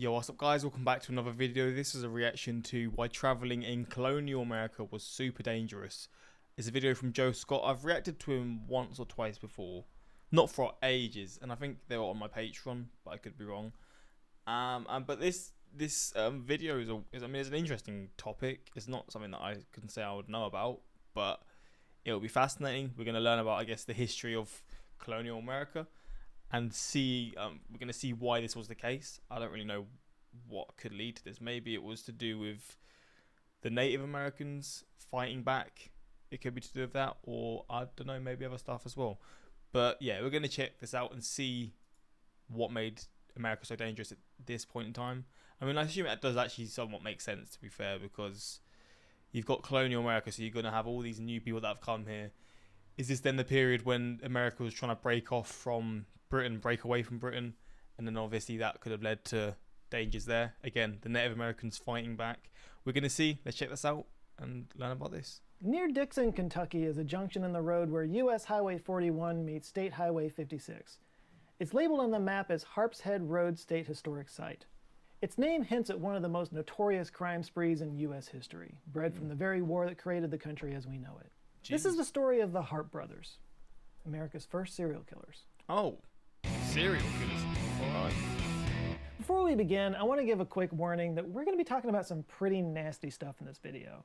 Yo, what's up guys, welcome back to another video. This is a reaction to why travelling in colonial America was super dangerous. It's a video from Joe Scott. I've reacted to him once or twice before, not for ages, and I think they were on my Patreon, but I could be wrong. But this video is an interesting topic. It's not something that I can say I would know about, but it'll be fascinating. We're going to learn about, I guess, the history of colonial America and see we're going to see why this was the case. I don't really know what could lead to this. Maybe it was to do with the Native Americans fighting back. It could be to do with that, or I don't know, maybe other stuff as well. But yeah, we're going to check this out and see what made America so dangerous at this point in time. I mean, I assume it does actually somewhat make sense, to be fair, because you've got colonial America, so you're going to have all these new people that have come here. Is this then the period when America was trying to break off from Britain, break away from Britain, and then obviously that could have led to dangers there? Again, the Native Americans fighting back. We're going to see. Let's check this out and learn about this. Near Dixon, Kentucky is a junction in the road where U.S. Highway 41 meets State Highway 56. It's labeled on the map as Harp's Head Road State Historic Site. Its name hints at one of the most notorious crime sprees in U.S. history, bred from the very war that created the country as we know it. Jeez. This is the story of the Harp brothers, America's first serial killers. Oh, serial killers. All right. Before we begin, I want to give a quick warning that we're going to be talking about some pretty nasty stuff in this video.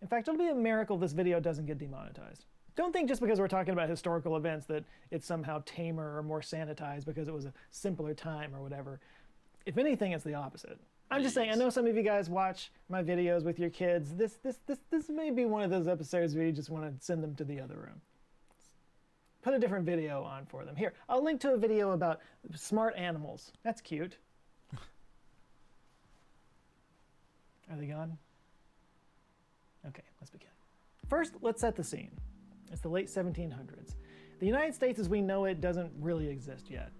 In fact, it'll be a miracle if this video doesn't get demonetized. Don't think just because we're talking about historical events that it's somehow tamer or more sanitized because it was a simpler time or whatever. If anything, it's the opposite. I'm just saying, I know some of you guys watch my videos with your kids. This may be one of those episodes where you just want to send them to the other room. Put a different video on for them. Here, I'll link to a video about smart animals. That's cute. Are they gone? Okay, let's begin. First, let's set the scene. It's the late 1700s. The United States as we know it doesn't really exist yet.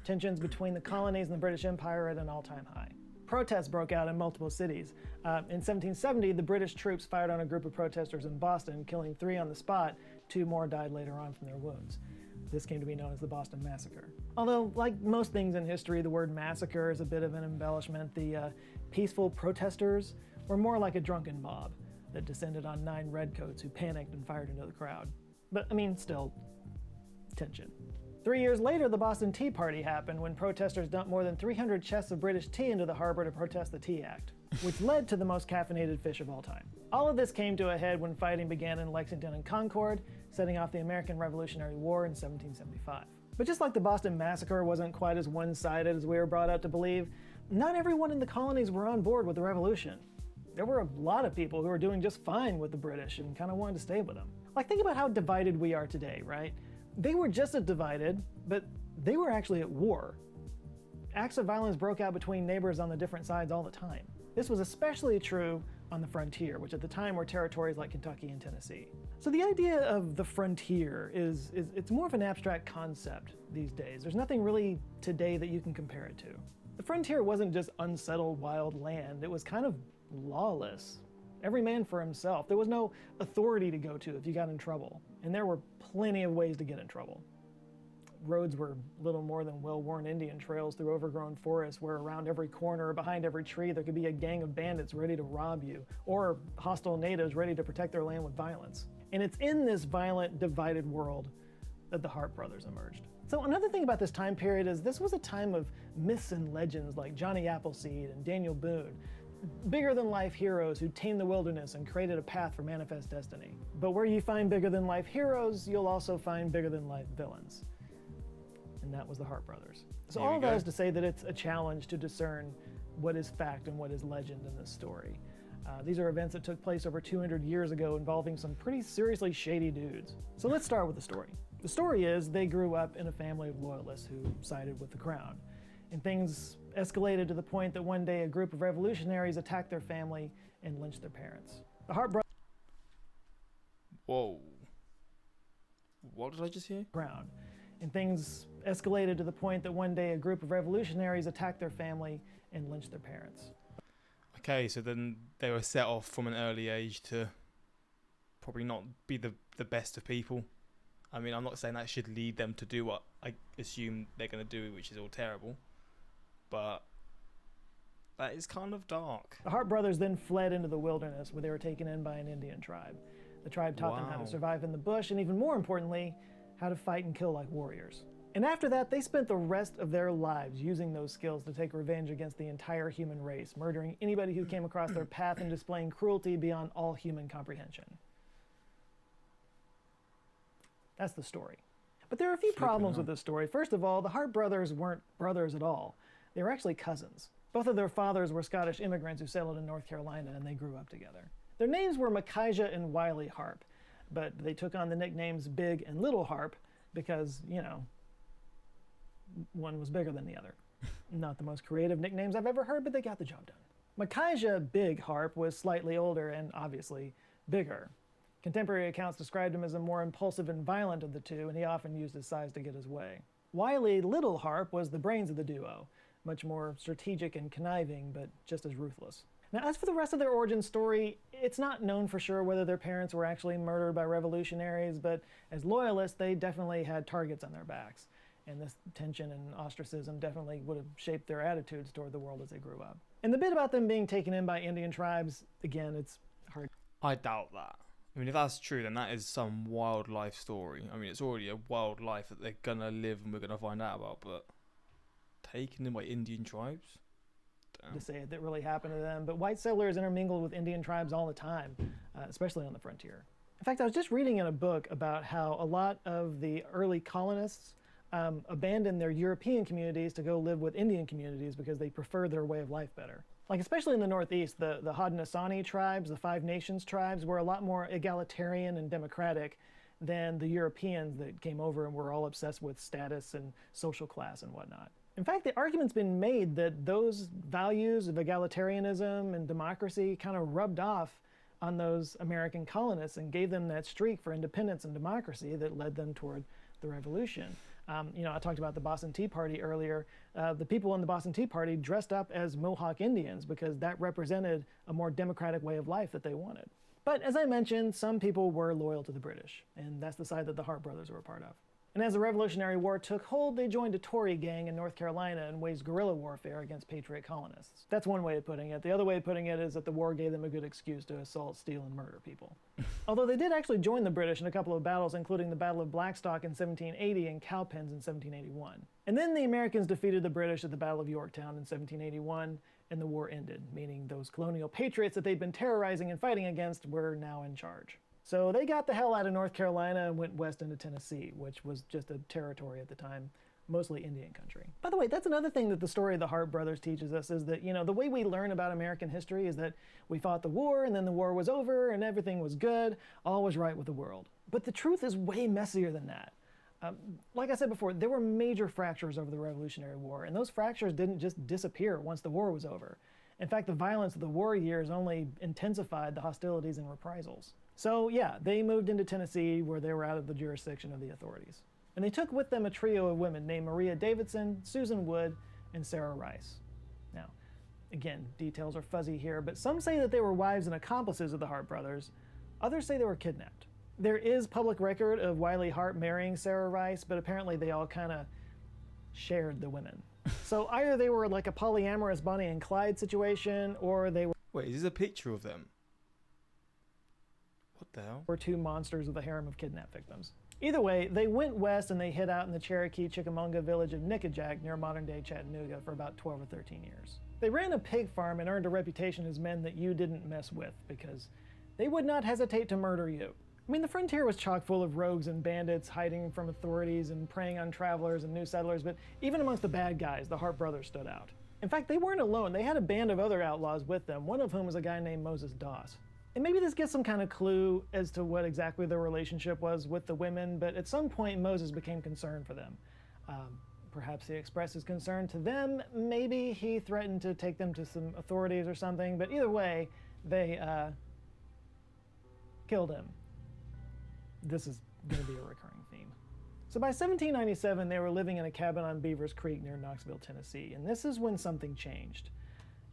Tensions between the colonies and the British Empire are at an all-time high. Protests broke out in multiple cities. In 1770, the British troops fired on a group of protesters in Boston, killing 3 on the spot. 2 more died later on from their wounds. This came to be known as the Boston Massacre. Although, like most things in history, the word massacre is a bit of an embellishment. The peaceful protesters were more like a drunken mob that descended on 9 redcoats who panicked and fired into the crowd. But, I mean, still, tension. 3 years later, the Boston Tea Party happened when protesters dumped more than 300 chests of British tea into the harbor to protest the Tea Act, which led to the most caffeinated fish of all time. All of this came to a head when fighting began in Lexington and Concord, setting off the American Revolutionary War in 1775. But just like the Boston Massacre wasn't quite as one-sided as we were brought up to believe, not everyone in the colonies were on board with the revolution. There were a lot of people who were doing just fine with the British and kind of wanted to stay with them. Like, think about how divided we are today, right? They were just as divided, but they were actually at war. Acts of violence broke out between neighbors on the different sides all the time. This was especially true on the frontier, which at the time were territories like Kentucky and Tennessee. So the idea of the frontier it's more of an abstract concept these days. There's nothing really today that you can compare it to. The frontier wasn't just unsettled wild land, it was kind of lawless. Every man for himself. There was no authority to go to if you got in trouble. And there were plenty of ways to get in trouble. Roads were little more than well-worn Indian trails through overgrown forests where around every corner or behind every tree there could be a gang of bandits ready to rob you, or hostile natives ready to protect their land with violence. And it's in this violent, divided world that the Harp brothers emerged. So another thing about this time period is this was a time of myths and legends like Johnny Appleseed and Daniel Boone, bigger-than-life heroes who tamed the wilderness and created a path for manifest destiny. But where you find bigger-than-life heroes, you'll also find bigger-than-life villains. And that was the Harp brothers. So all of that is to say that it's a challenge to discern what is fact and what is legend in this story. These are events that took place over 200 years ago involving some pretty seriously shady dudes. So let's start with the story. The story is they grew up in a family of loyalists who sided with the crown. And things escalated to the point that one day a group of revolutionaries attacked their family and lynched their parents. The Harp brothers... Whoa. What did I just hear? ...crown. And things escalated to the point that one day a group of revolutionaries attacked their family and lynched their parents. Okay, so then they were set off from an early age to probably not be the best of people. I mean, I'm not saying that should lead them to do what I assume they're going to do, which is all terrible. But That is kind of dark. The Hart brothers then fled into the wilderness where they were taken in by an Indian tribe. The tribe taught them how to survive in the bush and, even more importantly, how to fight and kill like warriors. And after that, they spent the rest of their lives using those skills to take revenge against the entire human race, murdering anybody who came across their path and displaying cruelty beyond all human comprehension. That's the story. But there are a few problems with this story. First of all, the Hart brothers weren't brothers at all. They were actually cousins. Both of their fathers were Scottish immigrants who settled in North Carolina, and they grew up together. Their names were Micaiah and Wiley Harp, but they took on the nicknames Big and Little Harp because, you know, one was bigger than the other. Not the most creative nicknames I've ever heard, but they got the job done. Micaiah Big Harp was slightly older and obviously bigger. Contemporary accounts described him as a more impulsive and violent of the two, and he often used his size to get his way. Wiley Little Harp was the brains of the duo, much more strategic and conniving, but just as ruthless. Now, as for the rest of their origin story, it's not known for sure whether their parents were actually murdered by revolutionaries, but as loyalists, they definitely had targets on their backs. And this tension and ostracism definitely would have shaped their attitudes toward the world as they grew up. And the bit about them being taken in by Indian tribes, again, it's hard. I doubt that. I mean, if that's true, then that is some wildlife story. I mean, it's already a wildlife that they're gonna live and we're gonna find out about, but taken in by Indian tribes? To say it that really happened to them, but white settlers intermingled with Indian tribes all the time, especially on the frontier. In fact, I was just reading in a book about how a lot of the early colonists abandoned their European communities to go live with Indian communities because they preferred their way of life better. Like, especially in the Northeast, the Haudenosaunee tribes, the Five Nations tribes, were a lot more egalitarian and democratic than the Europeans that came over and were all obsessed with status and social class and whatnot. In fact, the argument's been made that those values of egalitarianism and democracy kind of rubbed off on those American colonists and gave them that streak for independence and democracy that led them toward the revolution. You know, I talked about the Boston Tea Party earlier. The people in the Boston Tea Party dressed up as Mohawk Indians because that represented a more democratic way of life that they wanted. But as I mentioned, some people were loyal to the British, and that's the side that the Hart brothers were a part of. And as the Revolutionary War took hold, they joined a Tory gang in North Carolina and waged guerrilla warfare against Patriot colonists. That's one way of putting it. The other way of putting it is that the war gave them a good excuse to assault, steal, and murder people. Although they did actually join the British in a couple of battles, including the Battle of Blackstock in 1780 and Cowpens in 1781. And then the Americans defeated the British at the Battle of Yorktown in 1781, and the war ended, meaning those colonial patriots that they'd been terrorizing and fighting against were now in charge. So they got the hell out of North Carolina and went west into Tennessee, which was just a territory at the time, mostly Indian country. By the way, that's another thing that the story of the Hart brothers teaches us is that, you know, the way we learn about American history is that we fought the war and then the war was over and everything was good, all was right with the world. But the truth is way messier than that. Like I said before, there were major fractures over the Revolutionary War, and those fractures didn't just disappear once the war was over. In fact, the violence of the war years only intensified the hostilities and reprisals. So yeah, they moved into Tennessee where they were out of the jurisdiction of the authorities. And they took with them a trio of women named Maria Davidson, Susan Wood, and Sarah Rice. Now, again, details are fuzzy here, but some say that they were wives and accomplices of the Hart brothers. Others say they were kidnapped. There is public record of Wiley Hart marrying Sarah Rice, but apparently they all kind of shared the women. So either they were like a polyamorous Bonnie and Clyde situation, or they were... Wait, is this a picture of them? What the hell? Were two monsters with a harem of kidnapped victims. Either way, they went west and they hid out in the Cherokee Chickamauga village of Nickajack near modern-day Chattanooga for about 12 or 13 years. They ran a pig farm and earned a reputation as men that you didn't mess with because they would not hesitate to murder you. I mean, the frontier was chock full of rogues and bandits hiding from authorities and preying on travelers and new settlers, but even amongst the bad guys, the Hart brothers stood out. In fact, they weren't alone. They had a band of other outlaws with them, one of whom was a guy named Moses Doss. And maybe this gives some kind of clue as to what exactly their relationship was with the women, but at some point Moses became concerned for them. Perhaps he expressed his concern to them, maybe he threatened to take them to some authorities or something, but either way, they killed him. This is going to be a recurring theme. So by 1797, they were living in a cabin on Beavers Creek near Knoxville, Tennessee, and this is when something changed,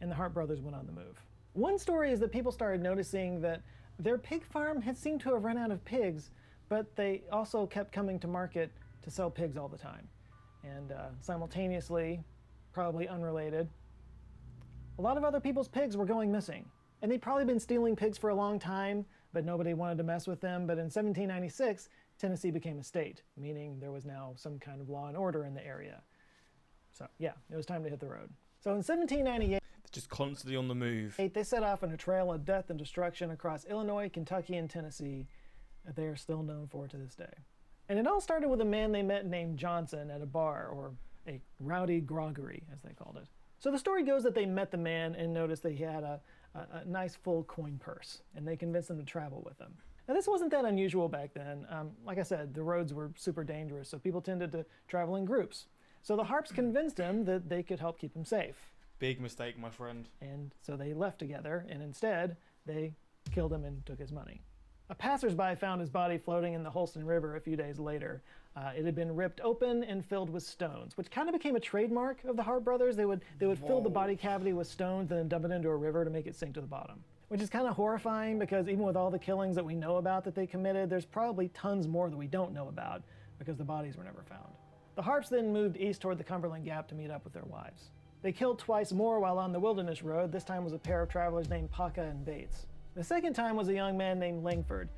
and the Hart brothers went on the move. One story is that people started noticing that their pig farm had seemed to have run out of pigs, but they also kept coming to market to sell pigs all the time. And simultaneously, probably unrelated, A lot of other people's pigs were going missing. And they'd probably been stealing pigs for a long time, but nobody wanted to mess with them. But in 1796, Tennessee became a state, meaning there was now some kind of law and order in the area. So yeah, it was time to hit the road. So in 1798, Just constantly on the move. they set off on a trail of death and destruction across Illinois, Kentucky, and Tennessee that they are still known for to this day. And it all started with a man they met named Johnson at a bar, or a rowdy groggery, as they called it. So the story goes that they met the man and noticed that he had a nice full coin purse, and they convinced him to travel with them. Now this wasn't that unusual back then. Like I said, the roads were super dangerous, so people tended to travel in groups. So the Harps convinced him that they could help keep him safe. Big mistake, my friend. And so they left together, and instead, they killed him and took his money. A passersby found his body floating in the Holston River a few days later. It had been ripped open and filled with stones, which kind of became a trademark of the Hart brothers. They would fill the body cavity with stones and then dump it into a river to make it sink to the bottom. Which is kind of horrifying because even with all the killings that we know about that they committed, there's probably tons more that we don't know about because the bodies were never found. The Harps then moved east toward the Cumberland Gap to meet up with their wives. They killed twice more while on the Wilderness Road. This time was a pair of travelers named Paca and Bates. The second time was a young man named Langford,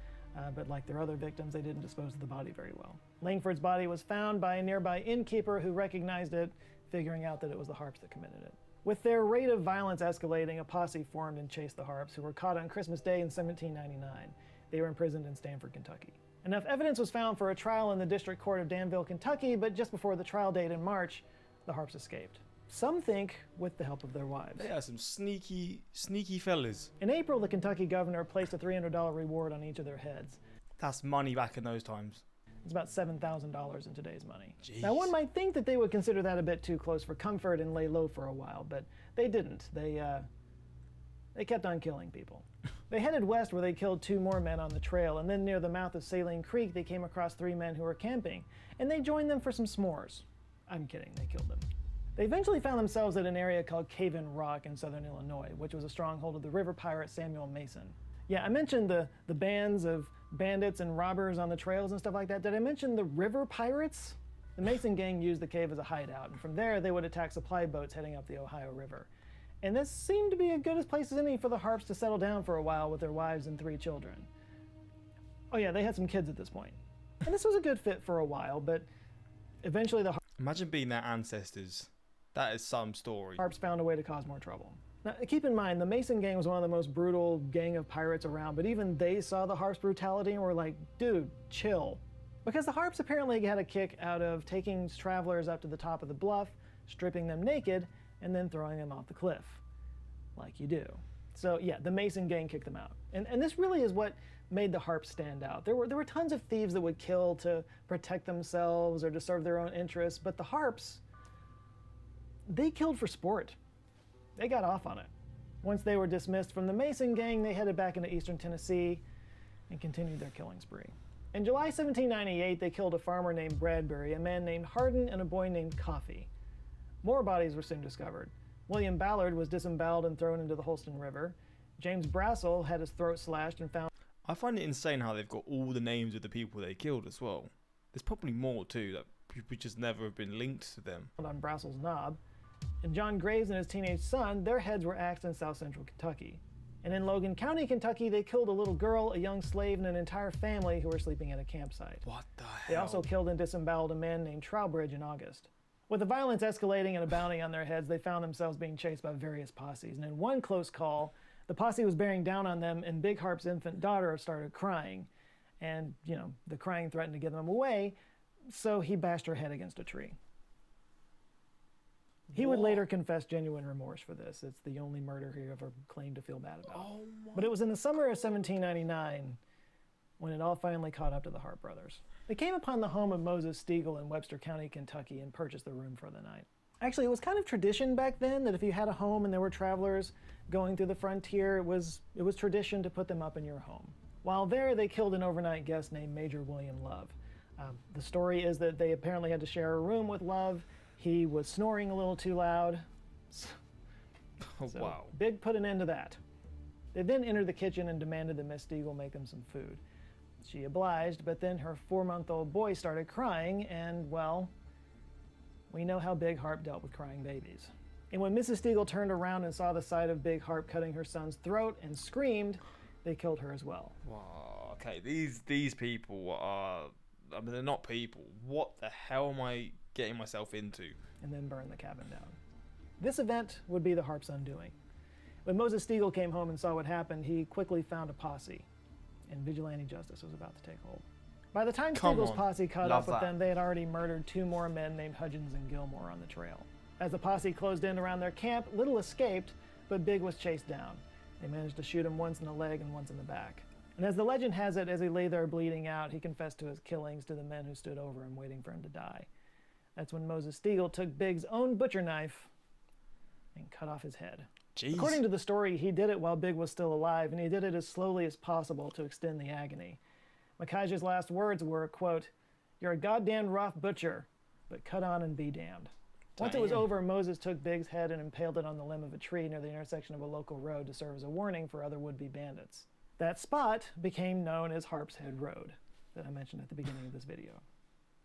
but like their other victims, they didn't dispose of the body very well. Langford's body was found by a nearby innkeeper who recognized it, figuring out that it was the Harps that committed it. With their rate of violence escalating, a posse formed and chased the Harps, who were caught on Christmas Day in 1799. They were imprisoned in Stamford, Kentucky. Enough evidence was found for a trial in the District Court of Danville, Kentucky, but just before the trial date in March, the Harps escaped. Some think with the help of their wives. They are some sneaky fellas. In April, the Kentucky governor placed a $300 reward on each of their heads. That's money back in those times. It's about $7,000 in today's money. Jeez. Now, one might think that they would consider that a bit too close for comfort and lay low for a while, but they didn't. They kept on killing people. They headed west where they killed 2 more men on the trail, and then near the mouth of Saline Creek, they came across 3 men who were camping, and they joined them for some s'mores. I'm kidding, they killed them. They eventually found themselves at an area called Caven Rock in southern Illinois, which was a stronghold of the river pirate Samuel Mason. Yeah, I mentioned the bands of bandits and robbers on the trails and stuff like that. Did I mention the river pirates? The Mason gang used the cave as a hideout, and from there they would attack supply boats heading up the Ohio River. And this seemed to be as good a place as any for the Harps to settle down for a while with their wives and 3 children. Oh yeah, they had some kids at this point. And this was a good fit for a while, but eventually the Imagine being their ancestors. That is some story. Harps found a way to cause more trouble. Now, keep in mind, the Mason gang was one of the most brutal gang of pirates around, but even they saw the Harps' brutality and were like, dude, chill. Because the Harps apparently had a kick out of taking travelers up to the top of the bluff, stripping them naked, and then throwing them off the cliff, like you do. So yeah, the Mason gang kicked them out. And this really is what made the Harps stand out. There were tons of thieves that would kill to protect themselves or to serve their own interests, but the Harps, they killed for sport. They got off on it. Once they were dismissed from the Mason gang, they headed back into eastern Tennessee and continued their killing spree. In July 1798, they killed a farmer named Bradbury, a man named Hardin, and a boy named Coffee. More bodies were soon discovered. William Ballard was disemboweled and thrown into the Holston River. James Brassel had his throat slashed and found... I find it insane how they've got all the names of the people they killed as well. There's probably more too that people just never have been linked to them. ...on Brassel's knob. And John Graves and his teenage son, their heads were axed in south central Kentucky. And in Logan County, Kentucky, they killed a little girl, a young slave, and an entire family who were sleeping at a campsite. What the hell? They also killed and disemboweled a man named Trowbridge in August. With the violence escalating and a bounty on their heads, they found themselves being chased by various posses. And in one close call, the posse was bearing down on them, and Big Harp's infant daughter started crying. And, the crying threatened to give them away, so he bashed her head against a tree. He would later confess genuine remorse for this. It's the only murder he ever claimed to feel bad about. But it was in the summer of 1799 when it all finally caught up to the Hart brothers. They came upon the home of Moses Stiegel in Webster County, Kentucky, and purchased the room for the night. Actually, it was kind of tradition back then that if you had a home and there were travelers going through the frontier, it was tradition to put them up in your home. While there, they killed an overnight guest named Major William Love. The story is that they apparently had to share a room with Love. He was snoring a little too loud. Wow. Big put an end to that. They then entered the kitchen and demanded that Miss Stiegel make them some food. She obliged, but then her 4-month-old boy started crying, and, well, we know how Big Harp dealt with crying babies. And when Mrs. Stiegel turned around and saw the sight of Big Harp cutting her son's throat and screamed, they killed her as well. Wow, okay, these people are... I mean, they're not people. What the hell am I getting myself into? And then burned the cabin down. This event would be the Harp's undoing. When Moses Stiegel came home and saw what happened, he quickly found a posse, and vigilante justice was about to take hold. By the time Stiegel's posse caught up with them, they had already murdered 2 more men named Hudgens and Gilmore on the trail. As the posse closed in around their camp, Little escaped, but Big was chased down. They managed to shoot him once in the leg and once in the back. And as the legend has it, as he lay there bleeding out, he confessed to his killings to the men who stood over him waiting for him to die. That's when Moses Stiegel took Big's own butcher knife and cut off his head. Jeez. According to the story, he did it while Big was still alive, and he did it as slowly as possible to extend the agony. Micaiah's last words were, quote, "You're a goddamn rough butcher, but cut on and be damned." Once it was over, Moses took Big's head and impaled it on the limb of a tree near the intersection of a local road to serve as a warning for other would-be bandits. That spot became known as Harp's Head Road, that I mentioned at the beginning of this video.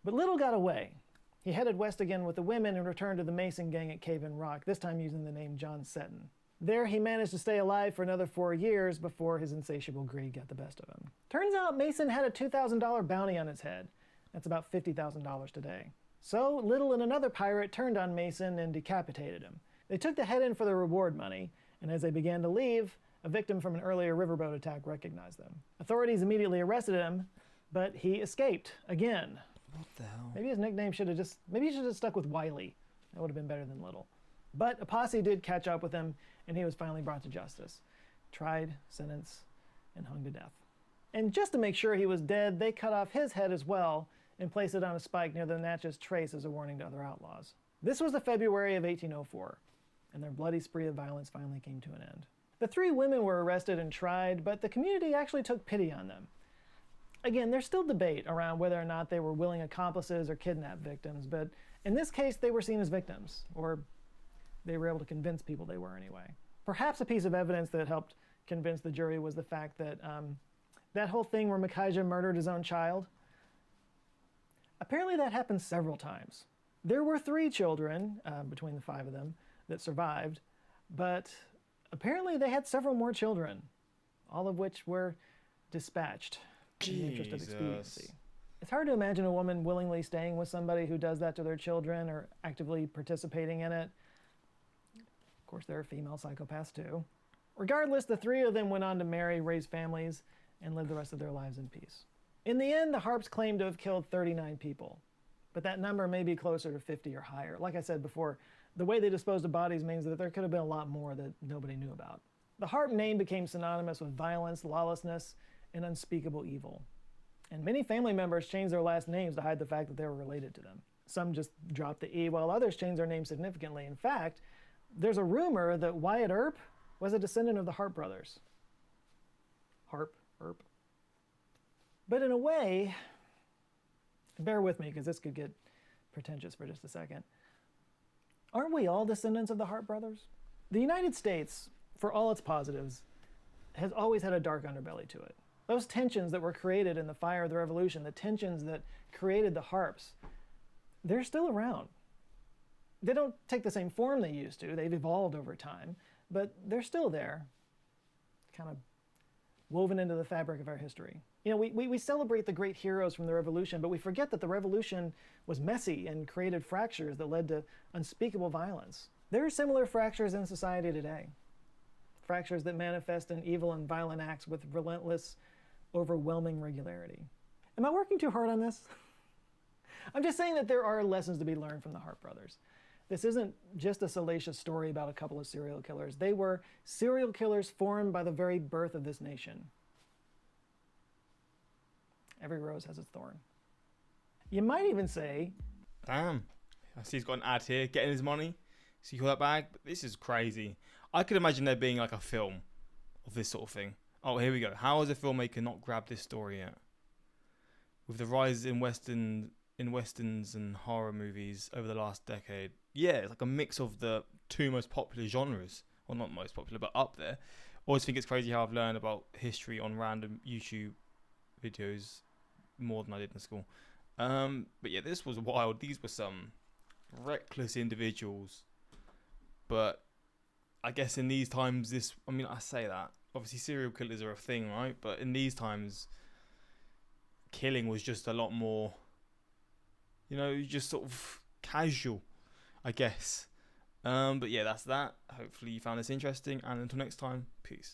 But Little got away. He headed west again with the women and returned to the Mason gang at Cave in Rock, this time using the name John Seton. There, he managed to stay alive for another 4 years before his insatiable greed got the best of him. Turns out Mason had a $2,000 bounty on his head. That's about $50,000 today. So Little and another pirate turned on Mason and decapitated him. They took the head in for the reward money, and as they began to leave, a victim from an earlier riverboat attack recognized them. Authorities immediately arrested him, but he escaped again. What the hell? Maybe his nickname should have stuck with Wiley. That would have been better than Little. But a posse did catch up with him, and he was finally brought to justice. Tried, sentenced, and hung to death. And just to make sure he was dead, they cut off his head as well and placed it on a spike near the Natchez Trace as a warning to other outlaws. This was the February of 1804, and their bloody spree of violence finally came to an end. The 3 women were arrested and tried, but the community actually took pity on them. Again, there's still debate around whether or not they were willing accomplices or kidnapped victims, but in this case, they were seen as victims, or they were able to convince people they were anyway. Perhaps a piece of evidence that helped convince the jury was the fact that that whole thing where Micaiah murdered his own child, apparently that happened several times. There were 3 children, between the 5 of them, that survived, but apparently they had several more children, all of which were dispatched in the interest of expediency. It's hard to imagine a woman willingly staying with somebody who does that to their children or actively participating in it. Of course, there are female psychopaths too. Regardless, the 3 of them went on to marry, raise families, and live the rest of their lives in peace. In the end, the Harps claimed to have killed 39 people, but that number may be closer to 50 or higher. Like I said before, the way they disposed of bodies means that there could have been a lot more that nobody knew about. The Harp name became synonymous with violence, lawlessness, and unspeakable evil. And many family members changed their last names to hide the fact that they were related to them. Some just dropped the E, while others changed their name significantly. In fact, there's a rumor that Wyatt Earp was a descendant of the Harp brothers. Harp, Earp. But in a way, bear with me because this could get pretentious for just a second. Aren't we all descendants of the Harp brothers? The United States, for all its positives, has always had a dark underbelly to it. Those tensions that were created in the fire of the Revolution, the tensions that created the Harps, they're still around. They don't take the same form they used to. They've evolved over time, but they're still there, kind of woven into the fabric of our history. You know, we celebrate the great heroes from the Revolution, but we forget that the Revolution was messy and created fractures that led to unspeakable violence. There are similar fractures in society today. Fractures that manifest in evil and violent acts with relentless, overwhelming regularity. Am I working too hard on this? I'm just saying that there are lessons to be learned from the Harp brothers. This isn't just a salacious story about a couple of serial killers. They were serial killers formed by the very birth of this nation. Every rose has its thorn. You might even say... Damn. I see he's got an ad here, getting his money. See all that bag? But this is crazy. I could imagine there being like a film of this sort of thing. Oh, here we go. How has a filmmaker not grabbed this story yet? With the rise in westerns and horror movies over the last decade. Yeah, it's like a mix of the 2 most popular genres. Well, not most popular, but up there. Always think it's crazy how I've learned about history on random YouTube videos more than I did in school. But yeah, this was wild. These were some reckless individuals But I guess in these times, I say that. Obviously, serial killers are a thing, right? But in these times, killing was just a lot more, just sort of casual, I guess. But yeah, that's that. Hopefully you found this interesting. And until next time, peace.